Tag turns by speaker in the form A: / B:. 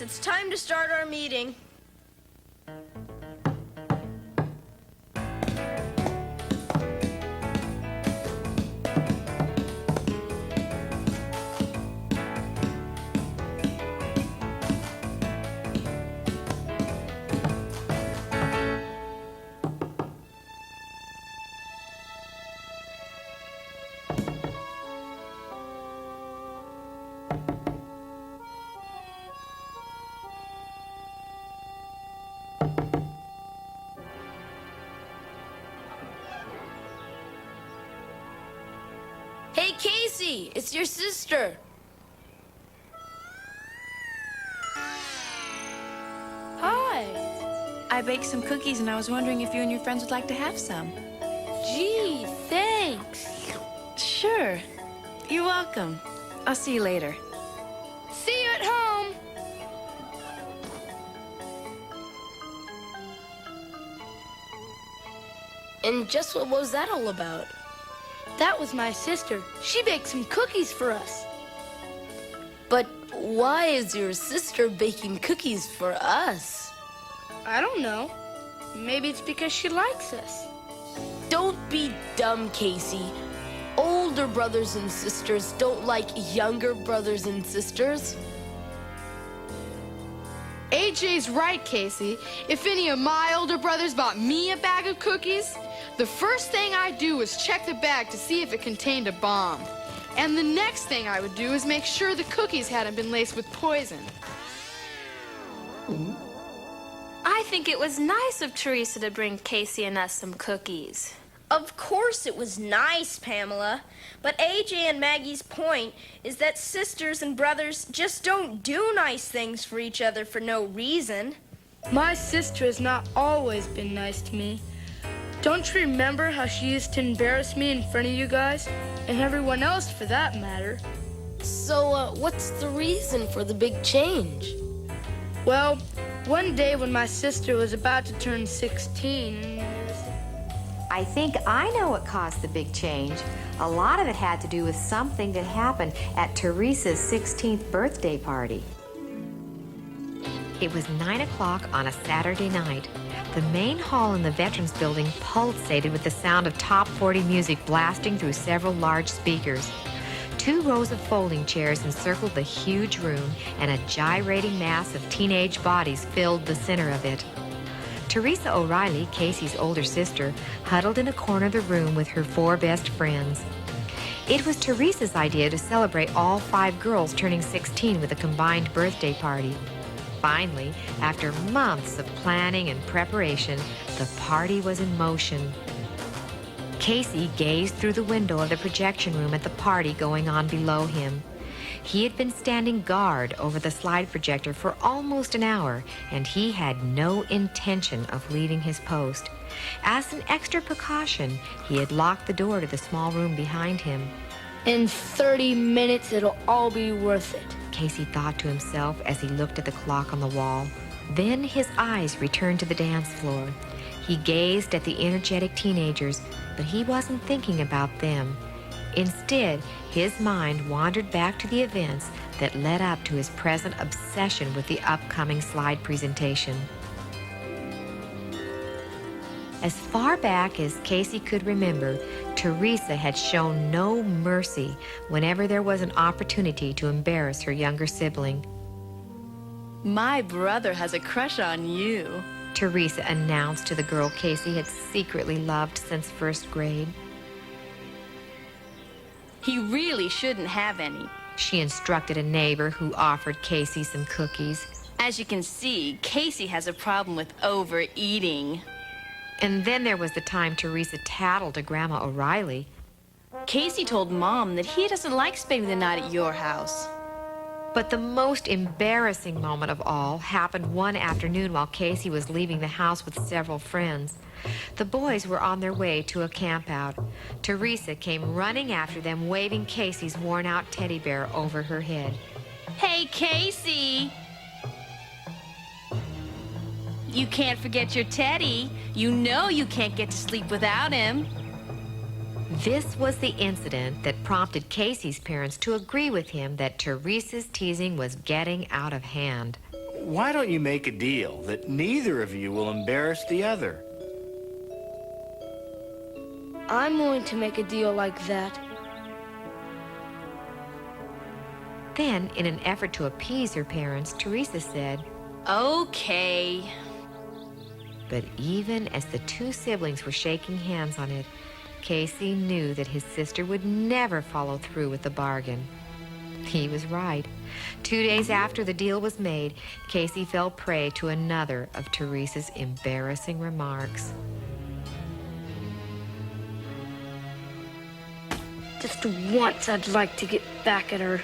A: it's time to start our meeting. Hey, Casey, it's your sister.
B: Hi. I baked some cookies and I was wondering if you and your friends would like to have some.
A: Gee, thanks.
B: Sure. You're welcome. I'll see you later.
A: See you at home. And just what was that all about?
C: That was my sister. She baked some cookies for us.
A: But why is your sister baking cookies for us?
C: I don't know. Maybe it's because she likes us.
A: Don't be dumb, Casey. Older brothers and sisters don't like younger brothers and sisters.
D: AJ's right, Casey. If any of my older brothers bought me a bag of cookies, the first thing I'd do was check the bag to see if it contained a bomb. And the next thing I would do is make sure the cookies hadn't been laced with poison.
B: I think it was nice of Teresa to bring Casey and us some cookies.
A: Of course it was nice, Pamela. But AJ and Maggie's point is that sisters and brothers just don't do nice things for each other for no reason.
C: My sister has not always been nice to me. Don't you remember how she used to embarrass me in front of you guys? And everyone else, for that matter.
A: So, what's the reason for the big change?
C: Well, one day when my sister was about to turn 16...
E: I think I know what caused the big change. A lot of it had to do with something that happened at Teresa's 16th birthday party. It was 9 o'clock on a Saturday night. The main hall in the Veterans Building pulsated with the sound of top 40 music blasting through several large speakers. 2 rows of folding chairs encircled the huge room, and a gyrating mass of teenage bodies filled the center of it. Teresa O'Reilly, Casey's older sister, huddled in a corner of the room with her 4 best friends. It was Teresa's idea to celebrate all 5 girls turning 16 with a combined birthday party. Finally, after months of planning and preparation, the party was in motion. Casey gazed through the window of the projection room at the party going on below him. He had been standing guard over the slide projector for almost an hour, and he had no intention of leaving his post. As an extra precaution, he had locked the door to the small room behind him.
C: In 30 minutes, it'll all be worth it.
E: Casey thought to himself as he looked at the clock on the wall. Then his eyes returned to the dance floor. He gazed at the energetic teenagers, but he wasn't thinking about them. Instead, his mind wandered back to the events that led up to his present obsession with the upcoming slide presentation. As far back as Casey could remember, Teresa had shown no mercy whenever there was an opportunity to embarrass her younger sibling.
B: My brother has a crush on you,
E: Teresa announced to the girl Casey had secretly loved since first grade.
B: He really shouldn't have any.
E: She instructed a neighbor who offered Casey some cookies.
B: As you can see, Casey has a problem with overeating.
E: And then there was the time Teresa tattled to Grandma O'Reilly.
B: Casey told Mom that he doesn't like spending the night at your house.
E: But the most embarrassing moment of all happened one afternoon while Casey was leaving the house with several friends. The boys were on their way to a campout. Teresa came running after them, waving Casey's worn-out teddy bear over her head.
B: Hey, Casey! You can't forget your teddy. You know you can't get to sleep without him.
E: This was the incident that prompted Casey's parents to agree with him that Teresa's teasing was getting out of hand.
F: why don't you make a deal that neither of you will embarrass the other?
C: I'm willing to make a deal like that.
E: Then, in an effort to appease her parents, Teresa said,
B: Okay.
E: but even as the two siblings were shaking hands on it, Casey knew that his sister would never follow through with the bargain. He was right. 2 days after the deal was made, Casey fell prey to another of Teresa's embarrassing remarks.
C: Just once I'd like to get back at her.